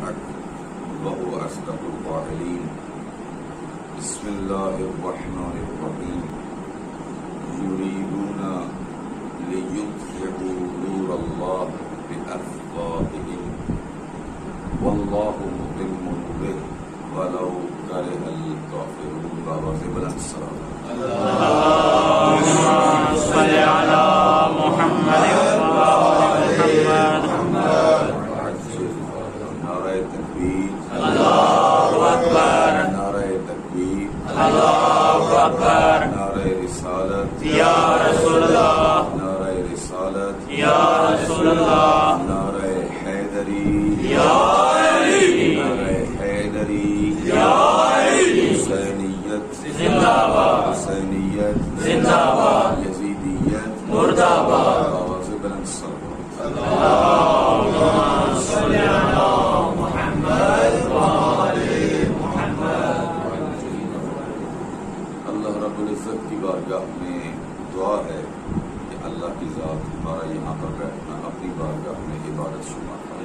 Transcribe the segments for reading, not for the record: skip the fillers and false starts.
بالحق وهو أصدق القائلين بسم الله الرحمن الرحيم يريدون ليطفئوا نور الله بأفواههم والله متم نوره ولو كره الكافرون. بابا سے بلند السلام. اللهم صل على محمد وعلى محمد. نعرہ تکبیر. اللہ اکبر. نعرہ تکبیر. اللہ اکبر. نعرہ رسالت. یا رسول اللہ. نعرہ رسالت. یا رسول اللہ. نعرہ حیدری. یا علی. نعرہ حیدری. یا علی. حسینیت زندہ باد. حسینیت زندہ باد. یزیدیت مردہ باد. آواز بلند صلوات. اللهم صل على محمد وعلى محمد. اللہ رب العزت کی بارگاہ میں دعا ہے کہ اللہ کی ذات ہمارا یہاں پر بیٹھنا اپنی بارگاہ میں عبادت شمار کرے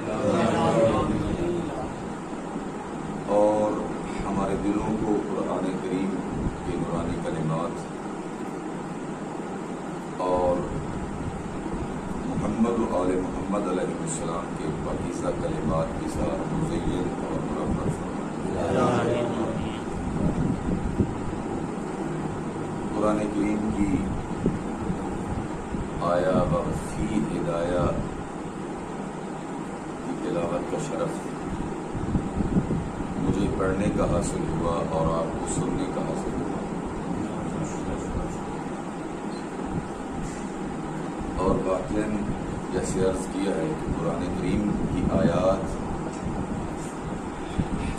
اور ہمارے دلوں کو قرآن کریم کے نورانی کلمات اور محمد و آل محمد علیہ السلام کے پاکیزہ کلمات کے ساتھ مزین اور مرمت فرمائے. قرآن کریم کی آیا وفی ہدایہ کی تلاوت کا شرف مجھے پڑھنے کا حاصل ہوا اور آپ کو سننے کا حاصل ہوا. اور واقعاً جیسے عرض کیا ہے کہ قرآن کریم کی آیات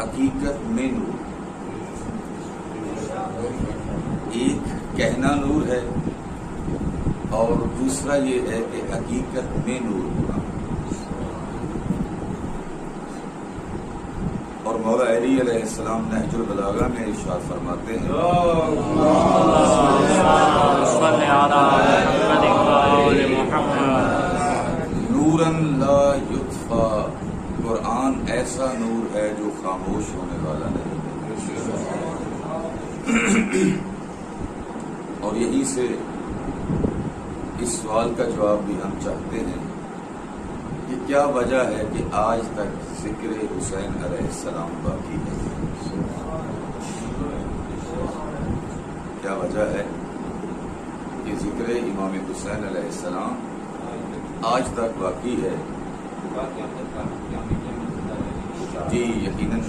حقیقت میں نور، ایک کہنا نور ہے اور دوسرا یہ ہے کہ حقیقت میں نور ہونا. اور مولا علی علیہ السلام نہج البلاغہ میں ارشاد فرماتے ہیں صل على محمد. نوراً لا یطفیٰ، قرآن ایسا نور ہے جو خاموش ہونے والا نہیں. اور یہیں سے اس سوال کا جواب بھی ہم چاہتے ہیں کہ کیا وجہ ہے کہ آج تک ذکر حسین علیہ السلام باقی ہے؟ کیا وجہ ہے کہ ذکر امام حسین علیہ السلام آج تک باقی ہے؟ جی یقیناً.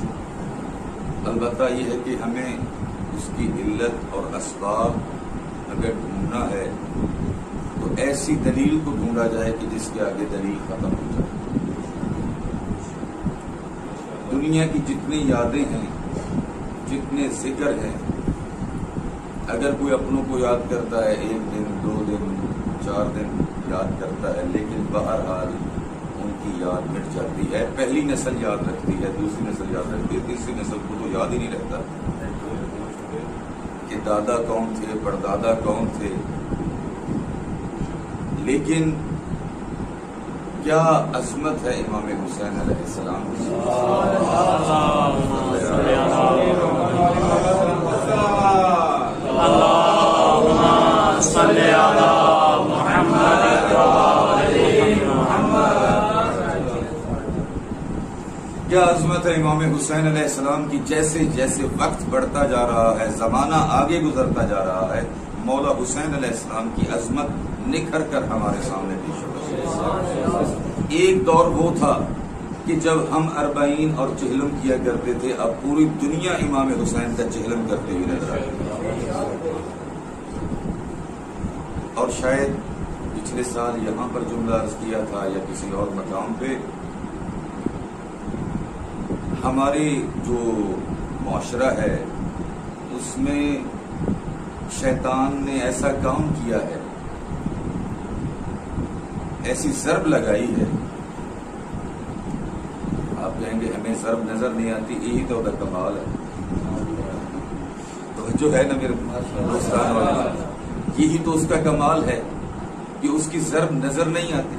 البتہ یہ ہے کہ ہمیں اس کی علت اور اسباب اگر ڈھونڈنا ہے تو ایسی دلیل کو ڈھونڈا جائے کہ جس کے آگے دلیل ختم ہو جائے. دنیا کی جتنی یادیں ہیں، جتنے ذکر ہیں، اگر کوئی اپنوں کو یاد کرتا ہے 1 دن 2 دن 4 دن یاد کرتا ہے، لیکن بہرحال ان کی یاد مٹ جاتی ہے. پہلی نسل یاد رکھتی ہے، دوسری نسل یاد رکھتی ہے، تیسری نسل کو تو یاد ہی نہیں رہتا کہ دادا کون تھے، پردادا کون تھے. لیکن کیا عظمت ہے امام حسین علیہ السلام کی. اللهم صل على محمد وعلى محمد. کیا عظمت ہے امام حسین علیہ السلام کی. جیسے جیسے وقت بڑھتا جا رہا ہے، زمانہ آگے گزرتا جا رہا ہے، مولا حسین علیہ السلام کی عظمت نکھر کر ہمارے سامنے پیش ہو رہی ہے. ایک دور وہ تھا کہ جب ہم 40 اور چہلم کیا کرتے تھے، اب پوری دنیا امام حسین کا چہلم کرتے ہوئے نظر آتی ہے. اور شاید پچھلے سال یہاں پر جملہ عرض کیا تھا یا کسی اور مقام پہ، ہماری جو معاشرہ ہے اس میں شیطان نے ایسا کام کیا ہے، ایسی ضرب لگائی ہے. آپ کہیں گے ہمیں ضرب نظر نہیں آتی، یہی تو ادھر کمال ہے. تو جو ہے نا میرے دوستان والا، یہی تو اس کا کمال ہے کہ اس کی ضرب نظر نہیں آتی.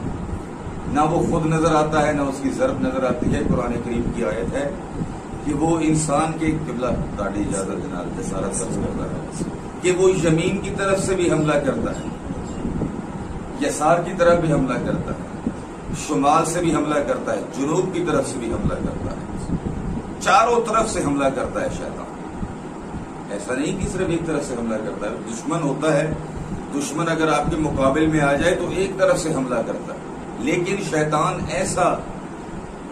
نہ وہ خود نظر آتا ہے نہ اس کی ضرب نظر آتی ہے. قرآن کریم کی آیت ہے کہ وہ انسان کے قبلہ داڑھی اجازت جناب جسارت سبز کرتا ہے کہ وہ یمین کی طرف سے بھی حملہ کرتا ہے, یسار کی طرف بھی حملہ کرتا ہے, شمال سے بھی حملہ کرتا ہے, جنوب کی طرف سے بھی حملہ کرتا ہے, چاروں طرف سے حملہ کرتا ہے شیطان. ایسا نہیں کہ صرف ایک طرف سے حملہ کرتا ہے. دشمن ہوتا ہے, دشمن اگر آپ کے مقابل میں آ جائے تو ایک طرف سے حملہ کرتا ہے, لیکن شیطان ایسا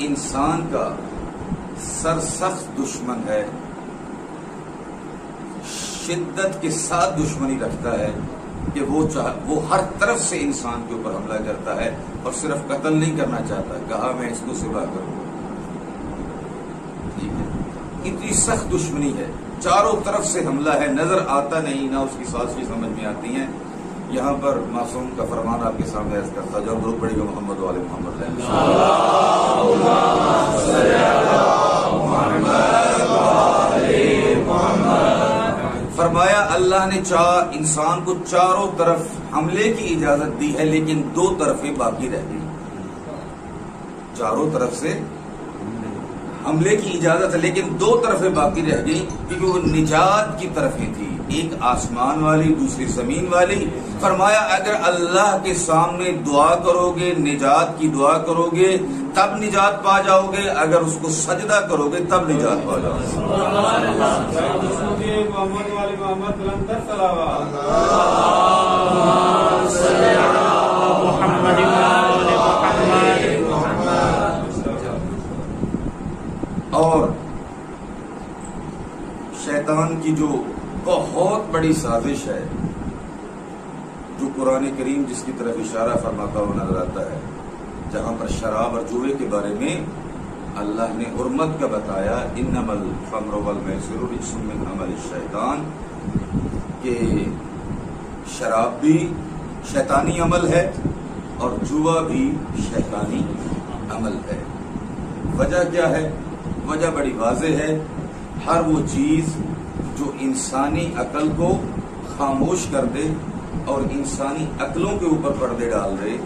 انسان کا سرسخت دشمن ہے, شدت کے ساتھ دشمنی رکھتا ہے کہ وہ ہر طرف سے انسان کے اوپر حملہ کرتا ہے اور صرف قتل نہیں کرنا چاہتا, کہا میں اس کو ذبح کروں. ٹھیک ہے, اتنی سخت دشمنی ہے, چاروں طرف سے حملہ ہے, نظر آتا نہیں, نہ اس کی سازشیں سمجھ میں آتی ہیں. یہاں پر معصوم کا فرمان آپ کے سامنے عرض کرتا جاؤ, درود پڑھے گا محمد وعلى محمد. فرمایا اللہ نے انسان کو چاروں طرف حملے کی اجازت دی ہے, لیکن دو طرفیں باقی رہ گئی. چاروں طرف سے حملے کی اجازت ہے لیکن دو طرفیں باقی رہ گئی, کیونکہ وہ نجات کی طرفیں تھی, ایک آسمان والی دوسری زمین والی. فرمایا اگر اللہ کے سامنے دعا کرو گے, نجات کی دعا کرو گے تب نجات پا جاؤ گے, اگر اس کو سجدہ کرو گے تب نجات پا جاؤ گے. اور شیطان کی جو بہت بڑی سازش ہے, جو قرآن کریم جس کی طرف اشارہ فرماتا ہوا نظر آتا ہے, جہاں پر شراب اور جوئے کے بارے میں اللہ نے حرمت کا بتایا, انما الخمر والمیسر رجس من عمل الشیطان, کہ شراب بھی شیطانی عمل ہے اور جوا بھی شیطانی عمل ہے. وجہ کیا ہے؟ وجہ بڑی واضح ہے. ہر وہ چیز جو انسانی عقل کو خاموش کر دے اور انسانی عقلوں کے اوپر پردے ڈال دے,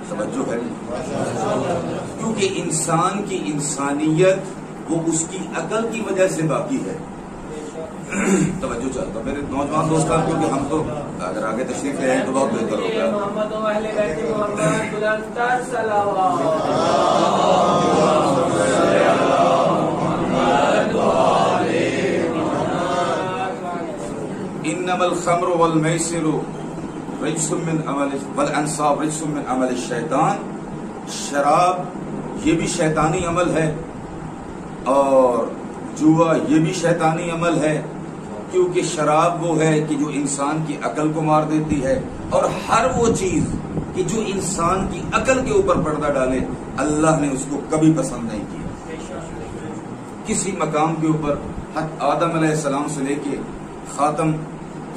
توجہ ہے, کیونکہ انسان کی انسانیت وہ اس کی عقل کی وجہ سے باقی ہے. توجہ چاہتا ہوں میرے نوجوان دوستان, کیونکہ ہم تو اگر آگے تشریف لے آئیں تو بہت بہتر ہوگا. انما الخمر والمیسر رجس من عمل والانصاب رجس من عمل الشیطان, شراب یہ بھی شیطانی عمل ہے اور جوا یہ بھی شیطانی عمل ہے, کیونکہ شراب وہ ہے کہ جو انسان کی عقل کو مار دیتی ہے, اور ہر وہ چیز کہ جو انسان کی عقل کے اوپر پردہ ڈالے اللہ نے اس کو کبھی پسند نہیں کیا. کسی مقام کے اوپر آدم علیہ السلام سے لے کے خاتم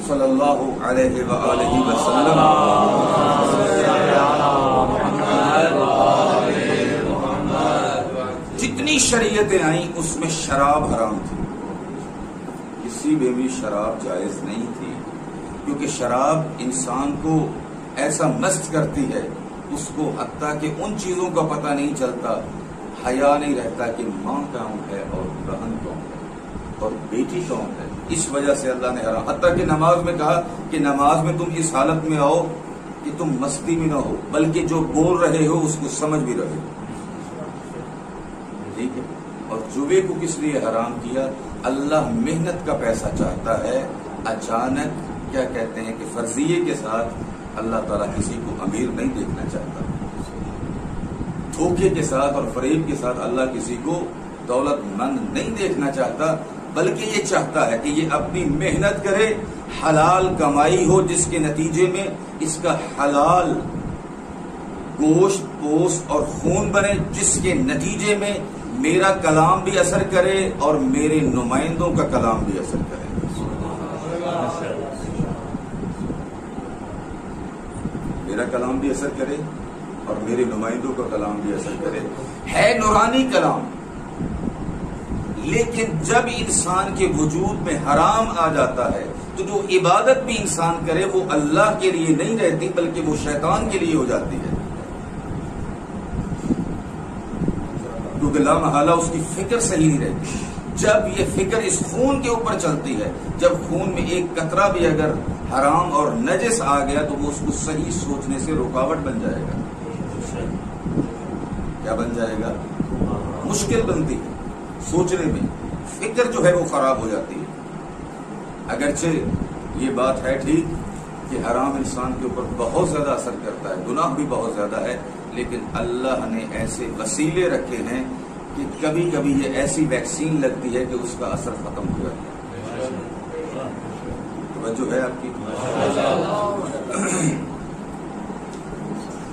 صلی اللہ علیہ وآلہ وسلم جتنی شریعتیں آئیں اس میں شراب حرام تھی, کسی میں بھی شراب جائز نہیں تھی, کیونکہ شراب انسان کو ایسا مست کرتی ہے اس کو حتیٰ کہ ان چیزوں کا پتہ نہیں چلتا, حیا نہیں رہتا کہ ماں کون ہے اور بہن کون ہے اور بیٹی کون ہے. اس وجہ سے اللہ نے حرام, حتیٰ کہ نماز میں کہا کہ نماز میں تم اس حالت میں آؤ کہ تم مستی میں نہ ہو بلکہ جو بول رہے ہو اس کو سمجھ بھی رہے. ٹھیک ہے, اور جوے کو کس لیے حرام کیا؟ اللہ محنت کا پیسہ چاہتا ہے, اچانک کیا کہتے ہیں کہ فرضیے کے ساتھ اللہ تعالیٰ کسی کو امیر نہیں دیکھنا چاہتا, دھوکے کے ساتھ اور فریب کے ساتھ اللہ کسی کو دولت مند نہیں دیکھنا چاہتا, بلکہ یہ چاہتا ہے کہ یہ اپنی محنت کرے, حلال کمائی ہو جس کے نتیجے میں اس کا حلال گوشت پوست اور خون بنے, جس کے نتیجے میں میرا کلام بھی اثر کرے اور میرے نمائندوں کا کلام بھی اثر کرے. میرا کلام بھی اثر کرے اور میرے نمائندوں کا کلام بھی اثر کرے. ہے نورانی کلام, لیکن جب انسان کے وجود میں حرام آ جاتا ہے تو جو عبادت بھی انسان کرے وہ اللہ کے لیے نہیں رہتی بلکہ وہ شیطان کے لیے ہو جاتی ہے. کیونکہ لامحالہ اس کی فکر صحیح نہیں رہتی. جب یہ فکر اس خون کے اوپر چلتی ہے، جب خون میں ایک قطرہ بھی اگر حرام اور نجس آ گیا تو وہ اس کو صحیح سوچنے سے رکاوٹ بن جائے گا. کیا بن جائے گا؟ مشکل بنتی ہے سوچنے میں، فکر جو ہے وہ خراب ہو جاتی ہے. اگرچہ یہ بات ہے ٹھیک کہ حرام انسان کے اوپر بہت زیادہ اثر کرتا ہے، گناہ بھی بہت زیادہ ہے، لیکن اللہ نے ایسے وسیلے رکھے ہیں کہ کبھی کبھی یہ ایسی ویکسین لگتی ہے کہ اس کا اثر ختم ہو جاتا ہے. توجہ ہے آپ کی؟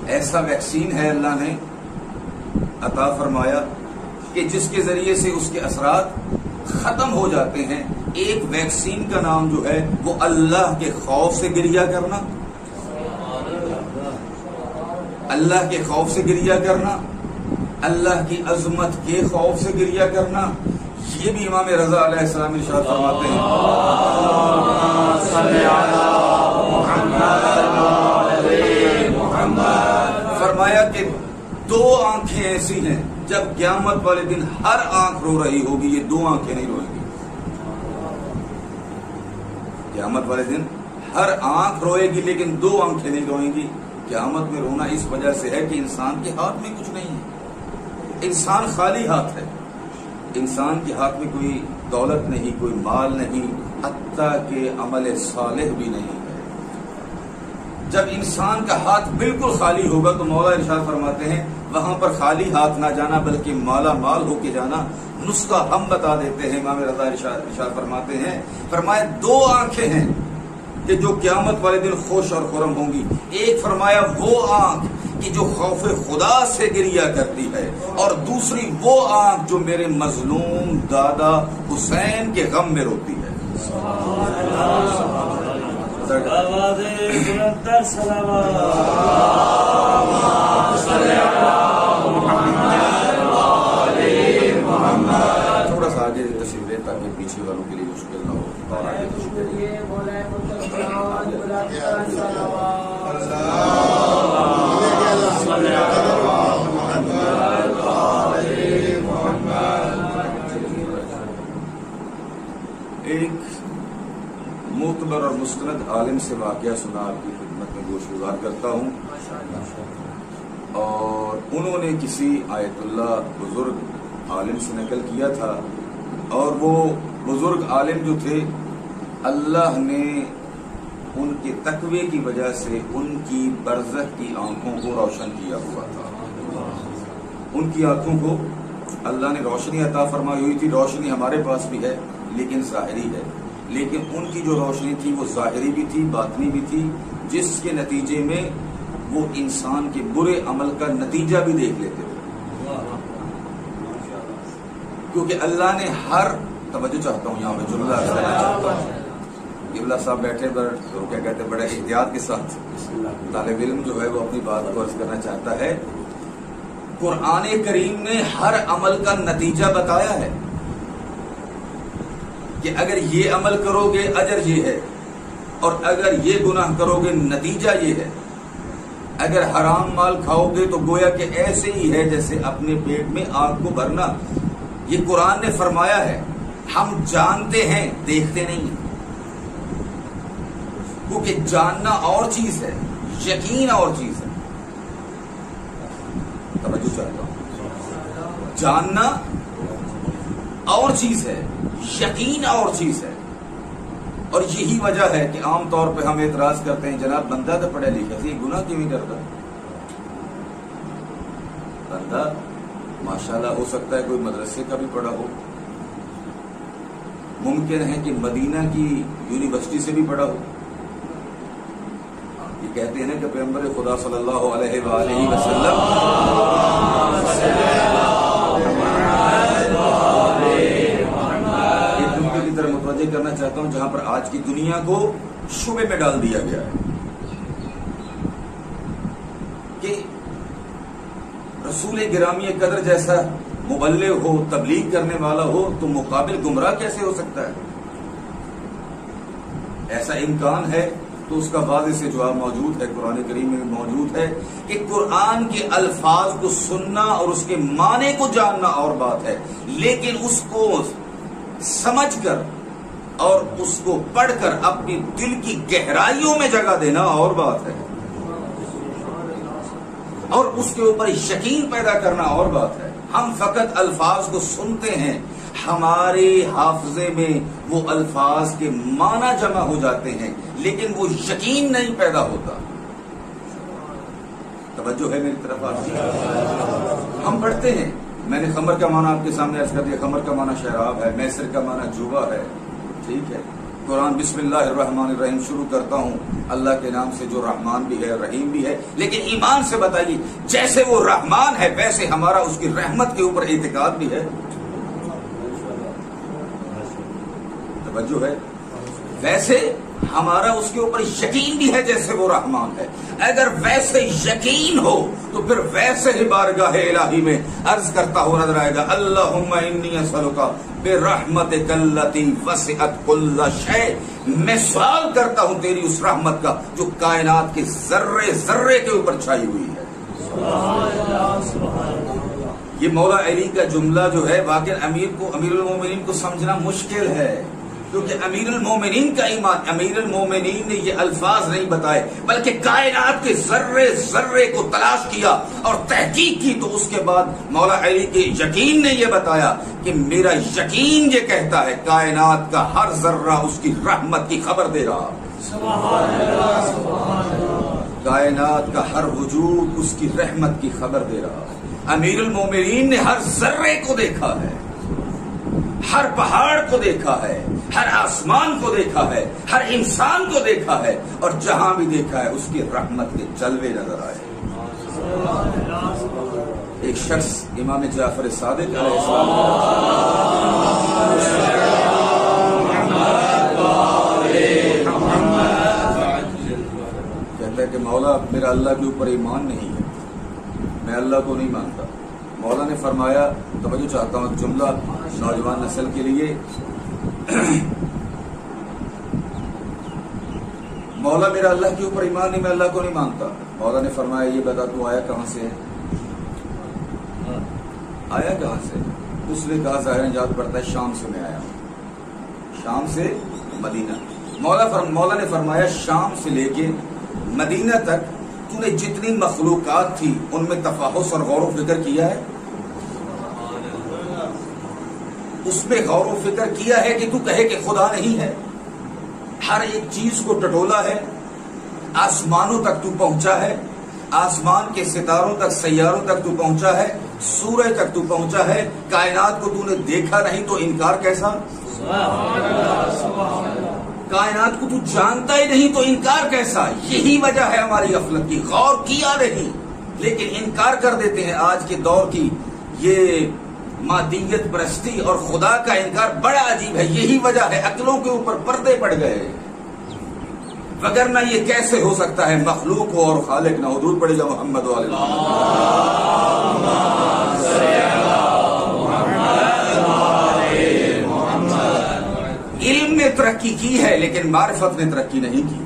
ایسا ویکسین ہے اللہ نے عطا فرمایا کہ جس کے ذریعے سے اس کے اثرات ختم ہو جاتے ہیں. ایک ویکسین کا نام جو ہے وہ اللہ کے خوف سے گریہ کرنا، اللہ کے خوف سے گریہ کرنا، اللہ کی عظمت کے خوف سے گریہ کرنا. یہ بھی امام رضا علیہ السلام ارشاد فرماتے ہیں، فرمایا کہ دو آنکھیں ایسی ہیں جب قیامت والے دن ہر آنکھ رو رہی ہوگی، یہ دو آنکھیں نہیں روئیں گی. قیامت والے دن ہر آنکھ روئے گی لیکن دو آنکھیں نہیں روئیں گی. قیامت میں رونا اس وجہ سے ہے کہ انسان کے ہاتھ میں کچھ نہیں ہے، انسان خالی ہاتھ ہے. انسان کے ہاتھ میں کوئی دولت نہیں، کوئی مال نہیں، حتیٰ کہ عمل صالح بھی نہیں ہے. جب انسان کا ہاتھ بالکل خالی ہوگا تو مولا ارشاد فرماتے ہیں وہاں پر خالی ہاتھ نہ جانا بلکہ مالا مال ہو کے جانا. نسخہ ہم بتا دیتے ہیں، امام رضا ارشاد فرماتے ہیں، فرمایا دو آنکھیں ہیں کہ جو قیامت والے دن خوش اور خرم ہوں گی. ایک فرمایا وہ آنکھ کہ جو خوف خدا سے گریہ کرتی ہے، اور دوسری وہ آنکھ جو میرے مظلوم دادا حسین کے غم میں روتی ہے. تھوڑا سا آگے تشریف لیں تاکہ پیچھے والوں کے لیے مشکل نہ ہو. اور آگے ایک معتبر اور مستند عالم سے واقعہ سنا آپ کی خدمت میں گوش گزار کرتا ہوں. اور انہوں نے کسی آیت اللہ بزرگ عالم سے نقل کیا تھا، اور وہ بزرگ عالم جو تھے اللہ نے ان کے تقوی کی وجہ سے ان کی برزخ کی آنکھوں کو روشن کیا ہوا تھا. ان کی آنکھوں کو اللہ نے روشنی عطا فرمائی ہوئی تھی. روشنی ہمارے پاس بھی ہے لیکن ظاہری ہے، لیکن ان کی جو روشنی تھی وہ ظاہری بھی تھی، باطنی بھی تھی، جس کے نتیجے میں وہ انسان کے برے عمل کا نتیجہ بھی دیکھ لیتے تھے. کیونکہ اللہ نے ہر توجہ چاہتا ہوں یہاں پہ جملہ کرنا چاہتا ہوں. قبلہ صاحب بیٹھے تو کیا کہتے ہیں بڑے احتیاط کے ساتھ طالب علم جو ہے وہ اپنی بات کو عرض کرنا چاہتا ہے. قرآن کریم نے ہر عمل کا نتیجہ بتایا ہے کہ اگر یہ عمل کرو گے اجر یہ ہے، اور اگر یہ گناہ کرو گے نتیجہ یہ ہے. اگر حرام مال کھاؤ گے تو گویا کہ ایسے ہی ہے جیسے اپنے پیٹ میں آگ کو بھرنا. یہ قرآن نے فرمایا ہے. ہم جانتے ہیں، دیکھتے نہیں ہیں، کیونکہ جاننا اور چیز ہے، یقین اور چیز ہے. توجہ چاہتا ہوں، جاننا اور چیز ہے، یقین اور چیز ہے. اور یہی وجہ ہے کہ عام طور پہ ہم اعتراض کرتے ہیں جناب بندہ تو پڑھا لکھا سے گناہ کیوں نہیں کرتا. بندہ ماشاءاللہ ہو سکتا ہے کوئی مدرسے کا بھی پڑھا ہو، ممکن ہے کہ مدینہ کی یونیورسٹی سے بھی پڑھا ہو. یہ کہتے ہیں نا کہ پیغمبر خدا صلی اللہ علیہ وآلہ وسلم ایک نقطے کی طرف متوجہ کرنا چاہتا ہوں جہاں پر آج کی دنیا کو شبے میں ڈال دیا گیا ہے کہ رسول گرامی قدر جیسا مبلغ ہو، تبلیغ کرنے والا ہو تو مقابل گمراہ کیسے ہو سکتا ہے. ایسا امکان ہے تو اس کا واضح سے جواب موجود ہے، قرآن کریم میں موجود ہے کہ قرآن کے الفاظ کو سننا اور اس کے معنی کو جاننا اور بات ہے، لیکن اس کو سمجھ کر اور اس کو پڑھ کر اپنی دل کی گہرائیوں میں جگہ دینا اور بات ہے، اور اس کے اوپر یقین پیدا کرنا اور بات ہے۔ ہم فقط الفاظ کو سنتے ہیں، ہمارے حافظے میں وہ الفاظ کے معنی جمع ہو جاتے ہیں، لیکن وہ یقین نہیں پیدا ہوتا۔ توجہ ہے میری طرف آپ کی؟ ہم پڑھتے ہیں، میں نے خمر کا معنی آپ کے سامنے عرض کر دیا، خمر کا معنی شراب ہے، میسر کا معنی جوا ہے، ٹھیک ہے۔ قرآن بسم اللہ الرحمن الرحیم شروع کرتا ہوں اللہ کے نام سے جو رحمان بھی ہے رحیم بھی ہے، لیکن ایمان سے بتائیے جیسے وہ رحمان ہے ویسے ہمارا اس کی رحمت کے اوپر اعتقاد بھی ہے، توجہ ہے، ویسے ہمارا اس کے اوپر یقین بھی ہے جیسے وہ رحمان ہے۔ اگر ویسے یقین ہو تو پھر ویسے ہی بارگاہ الہی میں عرض کرتا ہو نظر آئے گا، اللہم انی اسألک برحمتک التی وسعت کل شیء، میں سوال کرتا ہوں تیری اس رحمت کا جو کائنات کے ذرے ذرے کے اوپر چھائی ہوئی ہے۔ یہ مولا علی کا جملہ جو ہے واقعی امیر المومنین کو سمجھنا مشکل ہے، کیونکہ امیر المومنین کا ایمان، امیر المومنین نے یہ الفاظ نہیں بتائے بلکہ کائنات کے ذرے ذرے کو تلاش کیا اور تحقیق کی، تو اس کے بعد مولا علی کے یقین نے یہ بتایا کہ میرا یقین یہ کہتا ہے کائنات کا ہر ذرہ اس کی رحمت کی خبر دے رہا، سبحان اللہ سبحان اللہ، کائنات کا ہر وجود اس کی رحمت کی خبر دے رہا۔ امیر المومنین نے ہر ذرے کو دیکھا ہے، ہر پہاڑ کو دیکھا ہے، ہر آسمان کو دیکھا ہے، ہر انسان کو دیکھا ہے، اور جہاں بھی دیکھا ہے اس کی رحمت کے جلوے نظر آئے۔ ایک شخص امام جعفر صادق علیہ السلام کہتا ہے کہ مولا میرا اللہ کے اوپر ایمان نہیں ہے، میں اللہ کو نہیں مانتا۔ مولا نے فرمایا، توجہ چاہتا ہوں ایک جملہ نوجوان نسل کے لیے، مولا میرا اللہ کے اوپر ایمان نہیں، میں اللہ کو نہیں مانتا۔ مولا نے فرمایا یہ بتا تو آیا کہاں سے ہے؟ آیا کہاں سے؟ اس نے کہا ظاہر یاد پڑتا ہے شام سے میں آیا ہوں، شام سے مدینہ۔ مولا نے فرمایا شام سے لے کے مدینہ تک تو نے جتنی مخلوقات تھی ان میں تفاحص اور غور و فکر کیا ہے؟ اس میں غور و فکر کیا ہے کہ تو کہے کہ خدا نہیں ہے؟ ہر ایک چیز کو ٹٹولا ہے، آسمانوں تک تو پہنچا ہے، آسمان کے ستاروں تک سیاروں تک تو پہنچا ہے، سورج تک تو پہنچا ہے، کائنات کو تو نے دیکھا نہیں تو انکار کیسا؟ کائنات کو تو جانتا ہی نہیں تو انکار کیسا؟ یہی وجہ ہے ہماری غفلت کی، غور کیا نہیں لیکن انکار کر دیتے ہیں۔ آج کے دور کی یہ مادیت پرستی اور خدا کا انکار بڑا عجیب ہے، یہی وجہ ہے عقلوں کے اوپر پردے پڑ گئے، وگرنہ یہ کیسے ہو سکتا ہے مخلوق ہو اور خالق نہ ہو؟ درود پڑے گا محمد والے علم نے ترقی کی ہے لیکن معرفت نے ترقی نہیں کی،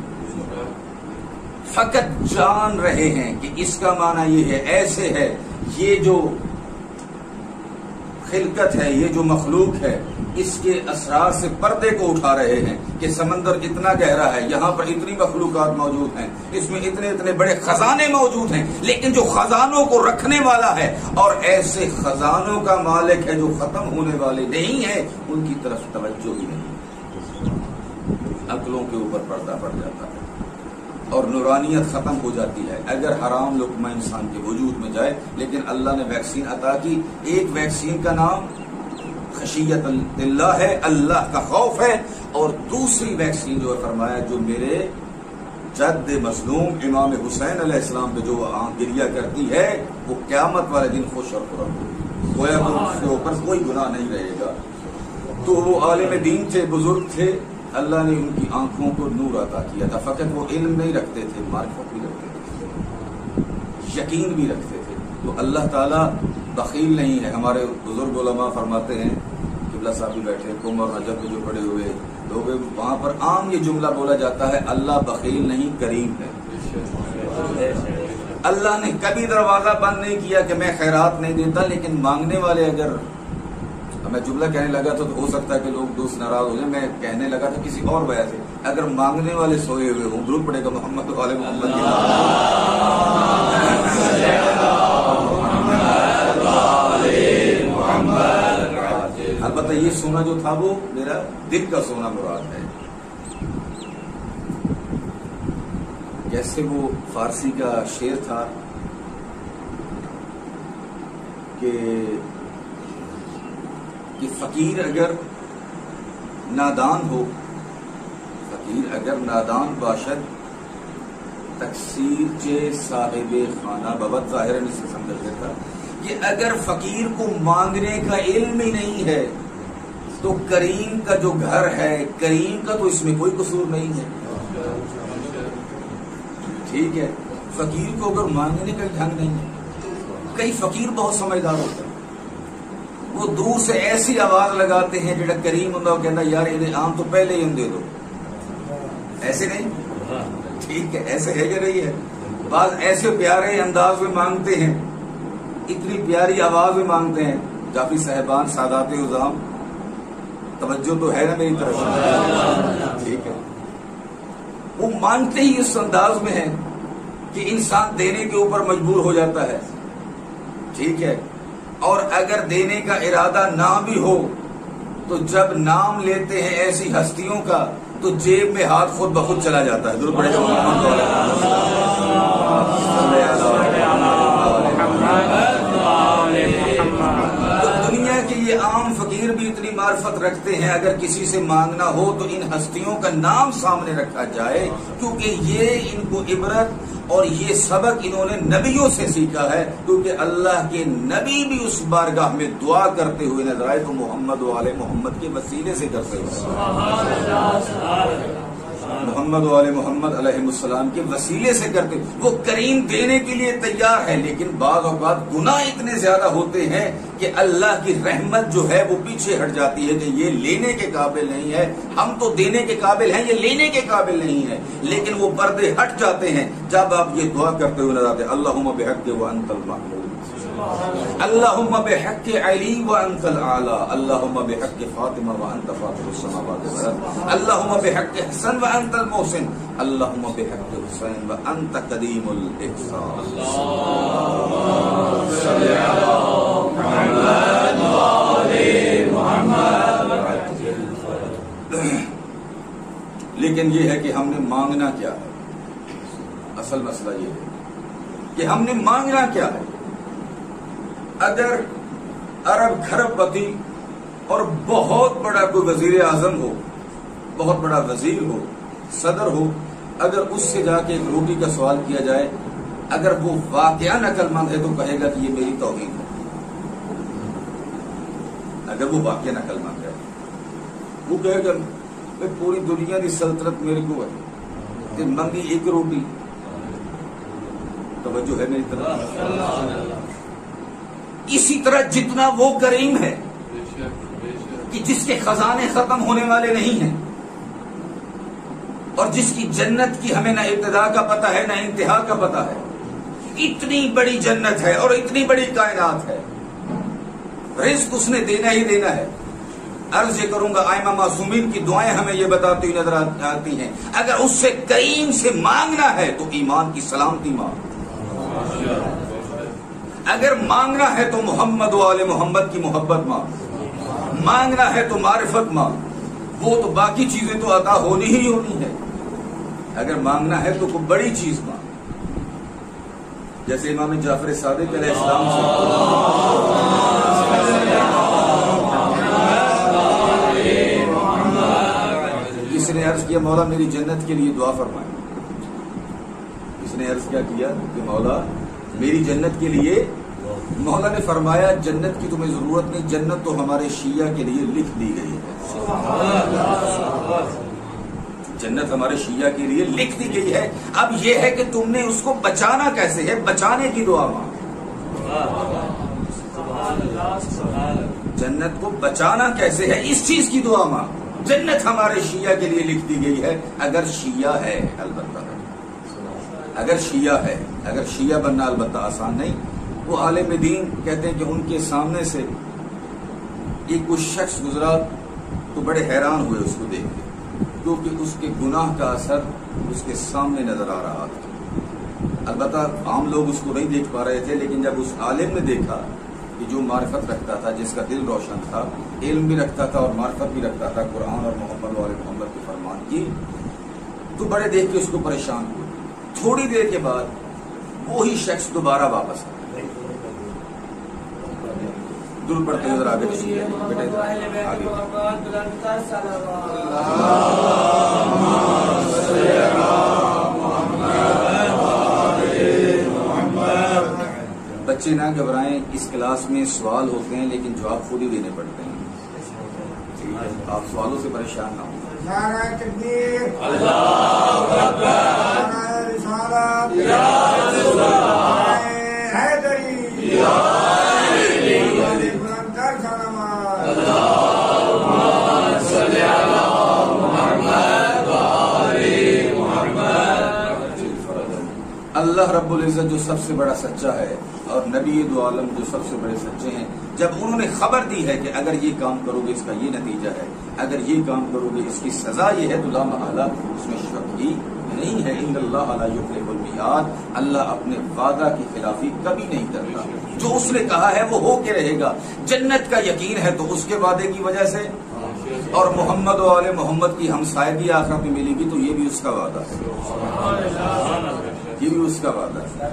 فقط جان رہے ہیں کہ اس کا معنی یہ ہے، ایسے ہے، یہ جو خلقت ہے، یہ جو مخلوق ہے، اس کے اسرار سے پردے کو اٹھا رہے ہیں کہ سمندر اتنا گہرا ہے، یہاں پر اتنی مخلوقات موجود ہیں، اس میں اتنے اتنے بڑے خزانے موجود ہیں، لیکن جو خزانوں کو رکھنے والا ہے اور ایسے خزانوں کا مالک ہے جو ختم ہونے والے نہیں ہیں، ان کی طرف توجہ ہی نہیں، عقلوں کے اوپر پردہ پڑ جاتا ہے اور نورانیت ختم ہو جاتی ہے اگر حرام لقمہ انسان کے وجود میں جائے۔ لیکن اللہ نے ویکسین عطا کی، ایک ویکسین کا نام خشیت اللہ ہے، اللہ کا خوف ہے، اور دوسری ویکسین جو ہے فرمایا جو میرے جد مظلوم امام حسین علیہ السلام پہ جو گریہ کرتی ہے وہ قیامت والے دن خوش اور خرم ہوگی، گویا کہ اس کے اوپر کوئی گناہ نہیں رہے گا۔ تو وہ عالم دین تھے، بزرگ تھے، اللہ نے ان کی آنکھوں کو نور عطا کیا تھا، فقط وہ علم نہیں رکھتے تھے، معرفت بھی رکھتے تھے، یقین بھی رکھتے تھے۔ تو اللہ تعالیٰ بخیل نہیں ہے۔ ہمارے بزرگ علماء فرماتے ہیں کہ عبداللہ صاحب بھی بیٹھے، کم اور رجب میں جو پڑے ہوئے لوگ، وہاں پر عام یہ جملہ بولا جاتا ہے اللہ بخیل نہیں کریم ہے۔ اللہ نے کبھی دروازہ بند نہیں کیا کہ میں خیرات نہیں دیتا، لیکن مانگنے والے اگر میں جملہ کہنے لگا تو ہو سکتا ہے کہ لوگ دوست ناراض ہو جائیں، میں کہنے لگا تھا کسی اور وجہ سے، اگر مانگنے والے سوئے ہوئے ہوں درود پڑے گا محمد والے محمد کی البتہ یہ سونا جو تھا وہ میرا دل کا سونا مراد ہے۔ جیسے وہ فارسی کا شعر تھا کہ فقیر اگر نادان ہو، فقیر اگر نادان باشد تقصیر چے صاحب خانہ بابت ظاہر نے سے سمجھ دیتا کہ اگر فقیر کو مانگنے کا علم ہی نہیں ہے تو کریم کا جو گھر ہے، کریم کا تو اس میں کوئی قصور نہیں ہے۔ ٹھیک ہے، فقیر کو اگر مانگنے کا ڈھنگ نہیں ہے، کئی فقیر بہت سمجھدار ہوتے ہیں، وہ دور سے ایسی آواز لگاتے ہیں جڑا کریم ہوں وہ کہنا یار انہیں عام تو پہلے ہی دے دو، ایسے نہیں؟ ٹھیک ہے، ایسے ہے کہ نہیں ہے؟ بعض ایسے پیارے انداز میں مانگتے ہیں، اتنی پیاری آواز میں مانگتے ہیں۔ جعفری صاحبان، سادات عظام، توجہ تو ہے نا میری طرف سے؟ ٹھیک ہے، وہ مانگتے ہی اس انداز میں ہیں کہ انسان دینے کے اوپر مجبور ہو جاتا ہے۔ ٹھیک ہے، اور اگر دینے کا ارادہ نہ بھی ہو تو جب نام لیتے ہیں ایسی ہستیوں کا تو جیب میں ہاتھ خود بخود چلا جاتا ہے۔ درود پڑھے گا تو دنیا کے یہ عام فقیر بھی اتنی معرفت رکھتے ہیں، اگر کسی سے مانگنا ہو تو ان ہستیوں کا نام سامنے رکھا جائے، کیونکہ یہ ان کو عبرت اور یہ سبق انہوں نے نبیوں سے سیکھا ہے، کیونکہ اللہ کے نبی بھی اس بارگاہ میں دعا کرتے ہوئے نظر آئے تو محمد والے محمد کے وسیلے سے کرتے ہوئے، محمد والے محمد علیہ السلام کے وسیلے سے کرتے، وہ کریم دینے کے لیے تیار ہے، لیکن بعض اوقات گناہ اتنے زیادہ ہوتے ہیں کہ اللہ کی رحمت جو ہے وہ پیچھے ہٹ جاتی ہے کہ یہ لینے کے قابل نہیں ہے، ہم تو دینے کے قابل ہیں، یہ لینے کے قابل نہیں ہے، لیکن وہ پردے ہٹ جاتے ہیں جب آپ یہ دعا کرتے ہوئے نظر آتے ہیں اللہم بحق وانت المحمود، اللہم بحق علی وانت الاعلی، اللہم بحق فاطمہ وانت فاطر السماوات والارض، اللہم بحق حسن وانت المحسن، اللہم بحق حسین وانت قدیم الاحسان۔ اللہم صلی علی محمد وآل محمد۔ لیکن یہ ہے کہ ہم نے مانگنا کیا ہے، اصل مسئلہ یہ ہے کہ ہم نے مانگنا کیا ہے۔ اگر عرب کھرب پتی اور بہت بڑا کوئی وزیر اعظم ہو، بہت بڑا وزیر ہو، صدر ہو، اگر اس سے جا کے ایک روٹی کا سوال کیا جائے، اگر وہ واقعہ عقل مند ہے تو کہے گا کہ یہ میری توہین ہے۔ اگر وہ واقعہ عقل مند ہے وہ کہے گا میں پوری دنیا کی سلطنت میرے کو ہے، کہ منگی ایک روٹی، توجہ ہے میری طرف۔ اسی طرح جتنا وہ کریم ہے کہ جس کے خزانے ختم ہونے والے نہیں ہیں اور جس کی جنت کی ہمیں نہ ابتدا کا پتہ ہے نہ انتہا کا پتہ ہے، اتنی بڑی جنت ہے اور اتنی بڑی کائنات ہے، رزق اس نے دینا ہی دینا ہے۔ عرض یہ کروں گا ائمہ معصومین کی دعائیں ہمیں یہ بتاتی ہوئی نظر آتی ہیں، اگر اس سے کریم سے مانگنا ہے تو ایمان کی سلامتی مانگ، اگر مانگنا ہے تو محمد والے محمد کی محبت مانگ، مانگنا ہے تو معرفت مانگ، وہ تو باقی چیزیں تو عطا ہونی ہی ہونی ہے، اگر مانگنا ہے تو کوئی بڑی چیز مانگ۔ جیسے امام جعفر صادق علیہ السلام کسی نے عرض کیا مولا میری جنت کے لیے دعا فرمائے، کس نے عرض کیا کہ مولا میری جنت کے لیے، مولا نے فرمایا جنت کی تمہیں ضرورت نہیں، جنت تو ہمارے شیعہ کے لیے لکھ دی گئی ہے، جنت ہمارے شیعہ کے لیے لکھ دی گئی ہے، اب یہ ہے کہ تم نے اس کو بچانا کیسے ہے، بچانے کی دعا مانگ۔ جنت کو بچانا کیسے ہے، اس چیز کی دعا مانگ۔ جنت ہمارے شیعہ کے لیے لکھ دی گئی ہے، اگر شیعہ ہے، البتہ اگر شیعہ ہے۔ اگر شیعہ بننا البتہ آسان نہیں۔ وہ عالم دین کہتے ہیں کہ ان کے سامنے سے ایک کوئی شخص گزرا تو بڑے حیران ہوئے اس کو دیکھ کے، کیونکہ اس کے گناہ کا اثر اس کے سامنے نظر آ رہا تھا۔ البتہ عام لوگ اس کو نہیں دیکھ پا رہے تھے، لیکن جب اس عالم نے دیکھا کہ جو معرفت رکھتا تھا، جس کا دل روشن تھا، علم بھی رکھتا تھا اور معرفت بھی رکھتا تھا قرآن اور محمد والے محمد کے فرمان کی، تو بڑے دیکھ کے اس کو پریشان ہوئے۔ تھوڑی دیر کے بعد وہی شخص دوبارہ واپس آیا۔ دور پڑتے ادھر آگے بچے نہ گھبرائیں، اس کلاس میں سوال ہوتے ہیں لیکن جواب خود ہی دینے پڑتے ہیں، آپ سوالوں سے پریشان نہ ہوں۔ نعرہ تکبیر، اللہ اکبر، نعرہ رسالت، یا رسول اللہ، نعرہ حیدری، یا علی، بلندتر سلامات، اللہم صلی علی محمد و آل محمد۔ اللہ رب العزت جو سب سے بڑا سچا ہے اور نبی دو عالم جو سب سے بڑے سچے ہیں، جب انہوں نے خبر دی ہے کہ اگر یہ کام کرو گے اس کا یہ نتیجہ ہے، اگر یہ کام کرو گے اس کی سزا یہ ہے، تو لا محالہ اس میں شک ہی نہیں ہے۔ ان اللہ لا یخلف المیعاد، اللہ اپنے وعدہ کی خلافی کبھی نہیں کرتا۔ جو اس نے کہا ہے وہ ہو کے رہے گا۔ جنت کا یقین ہے تو اس کے وعدے کی وجہ سے، اور محمد و آل محمد کی ہمسائگی آخرت میں ملے گی تو یہ بھی اس کا وعدہ ہے، یہ بھی اس کا وعدہ ہے۔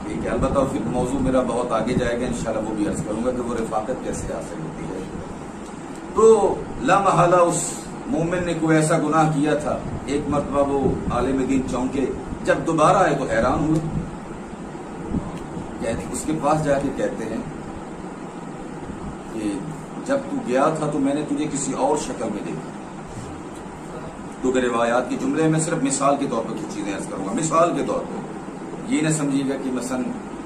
ٹھیک ہے، البتہ پھر موضوع میرا بہت آگے جائے گا، انشاءاللہ وہ بھی عرض کروں گا کہ وہ رفاقت کیسے حاصل ہوتی ہے۔ تو لا محالہ اس مومن نے کوئی ایسا گناہ کیا تھا، ایک مرتبہ وہ عالم دین چونکے، جب دوبارہ آئے تو حیران ہوئے، اس کے پاس جا کے کہتے ہیں کہ جب تو گیا تھا تو میں نے تجھے کسی اور شکل میں دیکھا۔ کیونکہ روایات کے جملے میں صرف مثال کے طور پر کچھ چیزیں عرض کروں گا، مثال کے طور پر یہ نہ سمجھیے گا کہ مثلا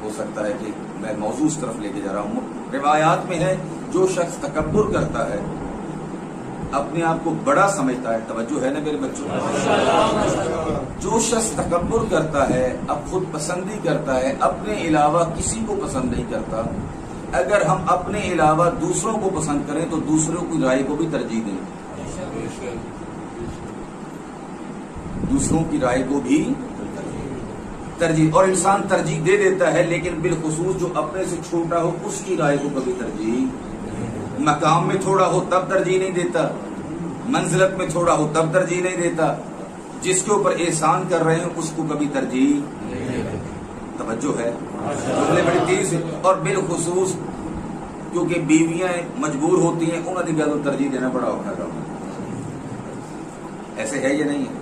ہو سکتا ہے کہ میں موضوع اس طرف لے کے جا رہا ہوں۔ روایات میں ہے جو شخص تکبر کرتا ہے، اپنے آپ کو بڑا سمجھتا ہے، توجہ ہے نا میرے بچوں، جو شخص تکبر کرتا ہے، اب خود پسندی کرتا ہے، اپنے علاوہ کسی کو پسند نہیں کرتا، اگر ہم اپنے علاوہ دوسروں کو پسند کریں تو دوسروں کی رائے کو بھی ترجیح دیں، دوسروں کی رائے کو بھی ترجیح، اور انسان ترجیح دے دیتا ہے، لیکن بالخصوص جو اپنے سے چھوٹا ہو اس کی رائے کو کبھی ترجیح، مقام میں تھوڑا ہو تب ترجیح نہیں دیتا، منزلت میں تھوڑا ہو تب ترجیح نہیں دیتا، جس کے اوپر احسان کر رہے ہیں اس کو کبھی ترجیح، توجہ ہے، جملے بڑی تیز ہے، اور بالخصوص کیونکہ بیویاں مجبور ہوتی ہیں، انہوں نے گل ترجیح دینا بڑا اوکھا کام ہے، ایسے ہے یا نہیں ہے؟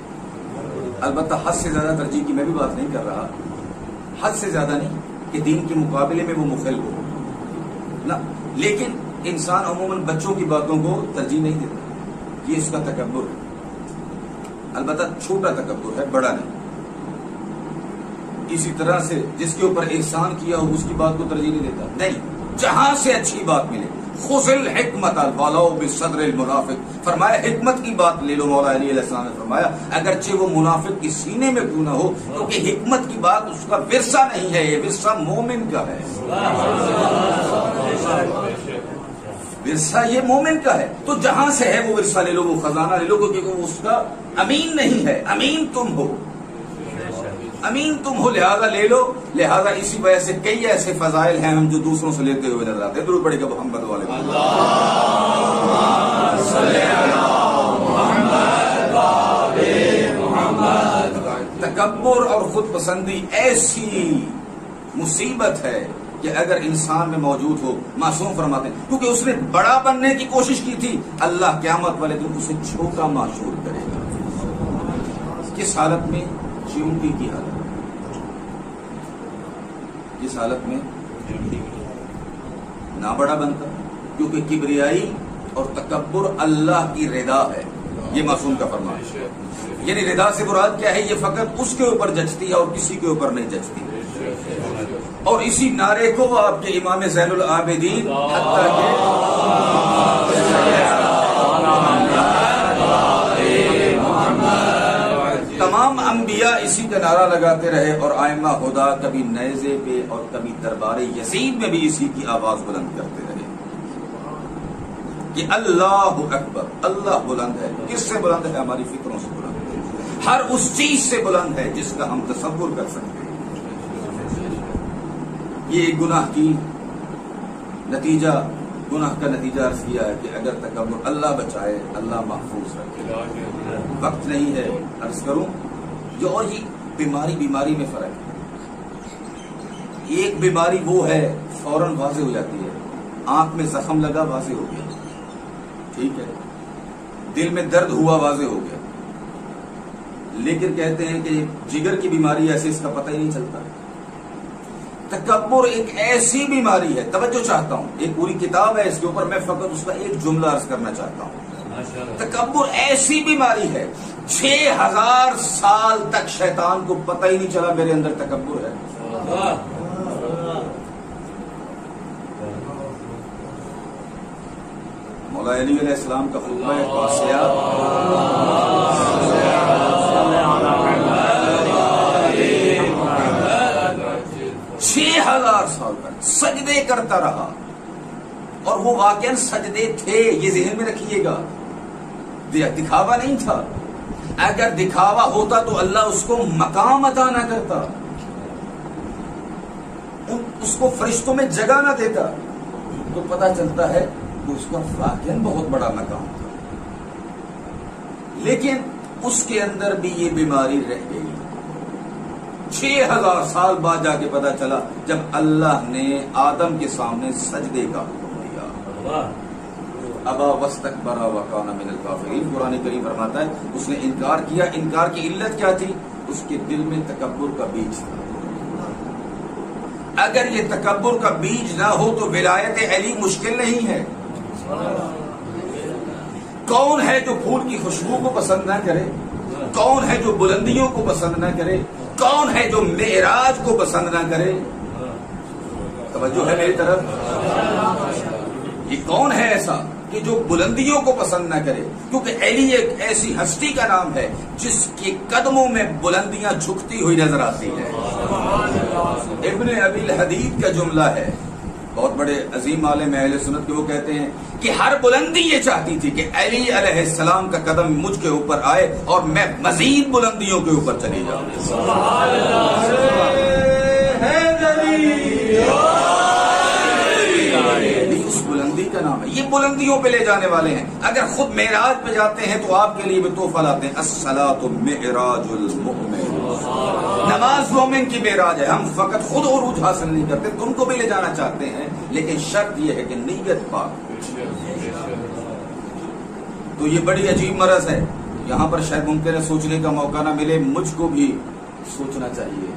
البتہ حد سے زیادہ ترجیح کی میں بھی بات نہیں کر رہا، حد سے زیادہ نہیں کہ دین کے مقابلے میں وہ مخل ہو نہ، لیکن انسان عموماً بچوں کی باتوں کو ترجیح نہیں دیتا، یہ اس کا تکبر ہے، البتہ چھوٹا تکبر ہے، بڑا نہیں۔ اسی طرح سے جس کے اوپر احسان کیا ہو اس کی بات کو ترجیح نہیں دیتا، نہیں، جہاں سے اچھی بات ملے، خذ الحکمت ولو بصدر المنافق، فرمایا حکمت کی بات لے لو، مولا علی علیہ السلام نے فرمایا اگرچہ وہ منافق کے سینے میں کیوں نہ ہو، کیونکہ حکمت کی بات اس کا ورثہ نہیں ہے، یہ ورثہ مومن کا ہے، ورثہ یہ مومن کا ہے، تو جہاں سے ہے وہ ورثہ لے لو، وہ خزانہ لے لو، کیونکہ وہ اس کا امین نہیں ہے، امین تم ہو، امین تم ہو، لہذا لے لو، لہذا اسی وجہ سے کئی ایسے فضائل ہیں ہم جو دوسروں سے لیتے ہوئے نظر آتے ہیں۔ درود پڑھے گا محمد والے تکبر اور خود پسندی ایسی مصیبت ہے کہ اگر انسان میں موجود ہو، معصوم فرماتے ہیں، کیونکہ اس نے بڑا بننے کی کوشش کی تھی، اللہ قیامت والے دن اسے چھوٹا معشور کرے گا۔ کس حالت میں؟ چیونٹی کی حالت، کس حالت میں؟ نہ بڑا بنتا، کیونکہ کبریائی اور تکبر اللہ کی رضا ہے، یہ معصوم کا فرمان ہے، یعنی رضا سے مراد کیا ہے؟ یہ فقط اس کے اوپر جچتی ہے اور کسی کے اوپر نہیں جچتی، اور اسی نعرے کو آپ کے امام زین العابدین حتیٰ کہ انبیاء اسی کا نعرہ لگاتے رہے اور ائمہ خدا کبھی نیزے پہ اور کبھی دربار یزید میں بھی اسی کی آواز بلند کرتے رہے کہ اللہ اکبر، اللہ بلند ہے۔ کس سے بلند ہے؟ ہماری فکروں سے بلند ہے، ہر اس چیز سے بلند ہے جس کا ہم تصور کر سکتے ہیں۔ یہ گناہ کی نتیجہ، گناہ کا نتیجہ عرض کیا ہے کہ اگر تکبر، اللہ بچائے، اللہ محفوظ رکھے۔ وقت نہیں ہے عرض کروں جو، اور یہ بیماری میں فرق ہے۔ ایک بیماری وہ ہے فوراً واضح ہو جاتی ہے، آنکھ میں زخم لگا واضح ہو گیا، ٹھیک ہے، دل میں درد ہوا واضح ہو گیا، لیکن کہتے ہیں کہ جگر کی بیماری ایسے اس کا پتہ ہی نہیں چلتا۔ تکبر ایک ایسی بیماری ہے، توجہ چاہتا ہوں، ایک پوری کتاب ہے اس کے اوپر، میں فقط اس کا ایک جملہ عرض کرنا چاہتا ہوں۔ تکبر ایسی بیماری ہے 6000 سال تک شیطان کو پتہ ہی نہیں چلا میرے اندر تکبر ہے۔ مولا علی علیہ السلام کا خطبہ قاسیہ، 6000 سال تک سجدے کرتا رہا، اور وہ واقعاً سجدے تھے، یہ ذہن میں رکھیے گا، دکھاوا نہیں تھا۔ اگر دکھاوا ہوتا تو اللہ اس کو مقام عطا نہ کرتا، اس کو فرشتوں میں جگہ نہ دیتا، تو پتہ چلتا ہے کہ اس کا واقعاً بہت بڑا مقام تھا، لیکن اس کے اندر بھی یہ بیماری رہ گئی۔ 6000 سال بعد جا کے پتا چلا جب اللہ نے آدم کے سامنے سجدے کا حکم دیا، ابا واستکبر وکان من الکافرین، قرآن کریم فرماتا ہے اس نے انکار کیا۔ انکار کی علت کیا تھی؟ اس کے دل میں تکبر کا بیج تھا۔ اگر یہ تکبر کا بیج نہ ہو تو ولایت علی مشکل نہیں ہے۔ کون ہے جو پھول کی خوشبو کو پسند نہ کرے؟ کون ہے جو بلندیوں کو پسند نہ کرے؟ کون ہے جو معراج کو پسند نہ کرے؟ توجہ ہے میری طرف؟ یہ کون ہے ایسا کہ جو بلندیوں کو پسند نہ کرے؟ کیونکہ علی ایک ایسی ہستی کا نام ہے جس کے قدموں میں بلندیاں جھکتی ہوئی نظر آتی ہیں۔ ابن ابی الحدید کا جملہ ہے، بہت بڑے عظیم عالم اہل سنت کے، وہ کہتے ہیں کہ ہر بلندی یہ چاہتی تھی کہ علی علیہ السلام کا قدم مجھ کے اوپر آئے اور میں مزید بلندیوں کے اوپر چلی جاؤں۔ اس بلندی کا نام ہے، یہ بلندیوں پہ لے جانے والے ہیں۔ اگر خود معراج پہ جاتے ہیں تو آپ کے لیے بھی تحفہ لاتے ہیں، الصلاۃ معراج المؤمن، نماز مومن کی معراج ہے۔ ہم فقط خود عروج حاصل نہیں کرتے، تم کو بھی لے جانا چاہتے ہیں، لیکن شرط یہ ہے کہ نیت پاک۔ تو یہ بڑی عجیب مرض ہے، یہاں پر شاید ممکن ہے سوچنے کا موقع نہ ملے، مجھ کو بھی سوچنا چاہیے،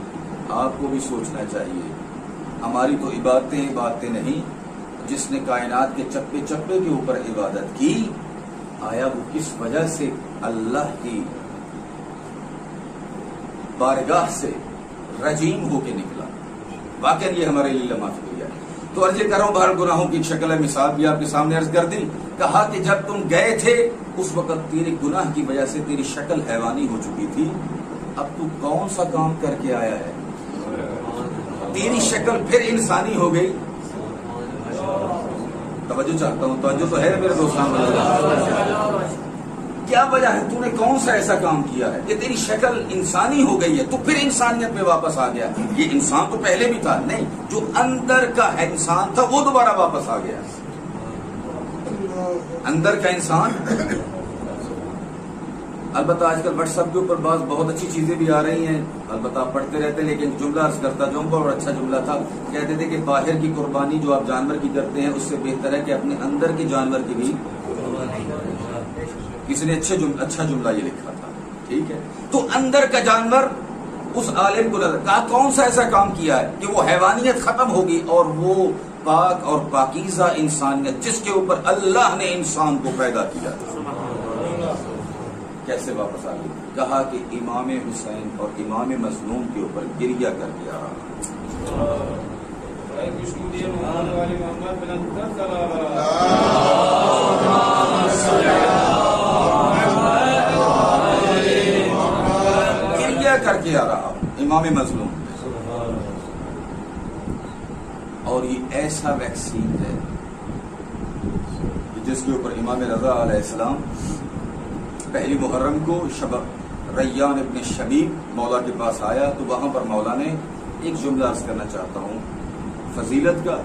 آپ کو بھی سوچنا چاہیے۔ ہماری تو عبادتیں نہیں، جس نے کائنات کے چپے چپے کے اوپر عبادت کی، آیا وہ کس وجہ سے اللہ کی بارگاہ سے رجیم ہو کے نکلا؟ واقعی یہ ہمارے لیے لمحہ فکریہ ہے۔ تو عرض کر رہا ہوں، باہر گناہوں کی شکل ہے، مثال بھی آپ کے سامنے عرض کر دی۔ کہا کہ جب تم گئے تھے اس وقت تیرے گناہ کی وجہ سے تیری شکل حیوانی ہو چکی تھی، اب تو کون سا کام کر کے آیا ہے؟ تیری شکل پھر انسانی ہو گئی۔ توجہ چاہتا ہوں، توجہ تو ہے میرے دوستان، کیا وجہ ہے؟ تو نے کون سا ایسا کام کیا ہے کہ تیری شکل انسانی ہو گئی ہے، تو پھر انسانیت میں واپس آ گیا؟ یہ انسان تو پہلے بھی تھا، نہیں، جو اندر کا انسان تھا وہ دوبارہ واپس آ گیا۔ اندر کا انسان، البتہ آج کل واٹس ایپ کے اوپر بہت اچھی چیزیں بھی آ رہی ہیں، البتہ آپ پڑھتے رہتے ہیں، لیکن جملہ عرض کرتا جو بہت اچھا جملہ تھا، کہتے تھے کہ باہر کی قربانی جو آپ جانور کی کرتے ہیں اس سے بہتر ہے کہ اپنے اندر کے جانور کی بھی۔ کسی نے اچھا جملہ یہ لکھا تھا، ٹھیک ہے؟ تو اندر کا جانور اس عالم کو کہا کون سا ایسا کام کیا ہے کہ وہ حیوانیت ختم ہوگی اور وہ پاک اور پاکیزہ انسانیت جس کے اوپر اللہ نے انسان کو پیدا کیا کیسے واپس آ گئی؟ کہا کہ امام حسین اور امام مظلوم کے اوپر گریہ کر کے آ رہا۔ گریہ کر کے امام مظلوم اور یہ ایسا ویکسین ہے جس کے اوپر امام رضا علیہ السلام پہلی محرم کو شب ریان ابن شبیب مولا کے پاس آیا تو وہاں پر مولا نے ایک جملہ عرض کرنا چاہتا ہوں فضیلت کا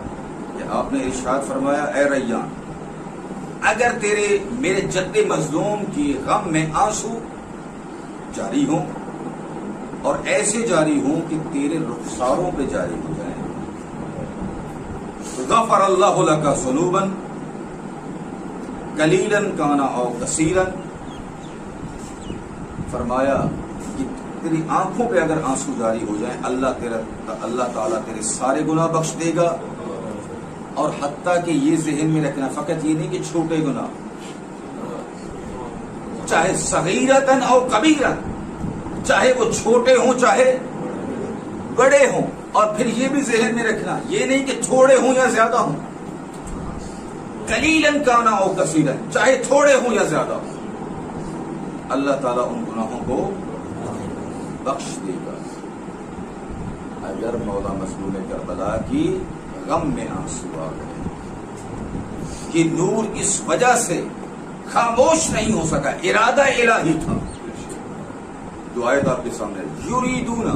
کہ آپ نے ارشاد فرمایا اے ریان اگر تیرے میرے جد مظلوم کی غم میں آنسو جاری ہوں اور ایسے جاری ہوں کہ تیرے رخساروں پہ جاری ہو جائیں غفر اللہ لک ذنوبا قلیلا کانا او کثیرا فرمایا کہ تیری آنکھوں پہ اگر آنسو جاری ہو جائیں اللہ تعالیٰ تیرے سارے گناہ بخش دے گا اور حتیٰ کہ یہ ذہن میں رکھنا فقط یہ نہیں کہ چھوٹے گناہ چاہے صغیرتن او کبیرن چاہے وہ چھوٹے ہوں چاہے بڑے ہوں اور پھر یہ بھی ذہن میں رکھنا یہ نہیں کہ تھوڑے ہوں یا زیادہ ہوں قلیلاً کانا او کثیراً چاہے تھوڑے ہوں یا زیادہ ہوں اللہ تعالیٰ ان گناہوں کو بخش دے گا اگر مولا مظلوم کربلا کی غم میں آنسو آ گئے کہ نور اس وجہ سے خاموش نہیں ہو سکا ارادہ الہی تھا جو آیت آپ کے سامنے یریدون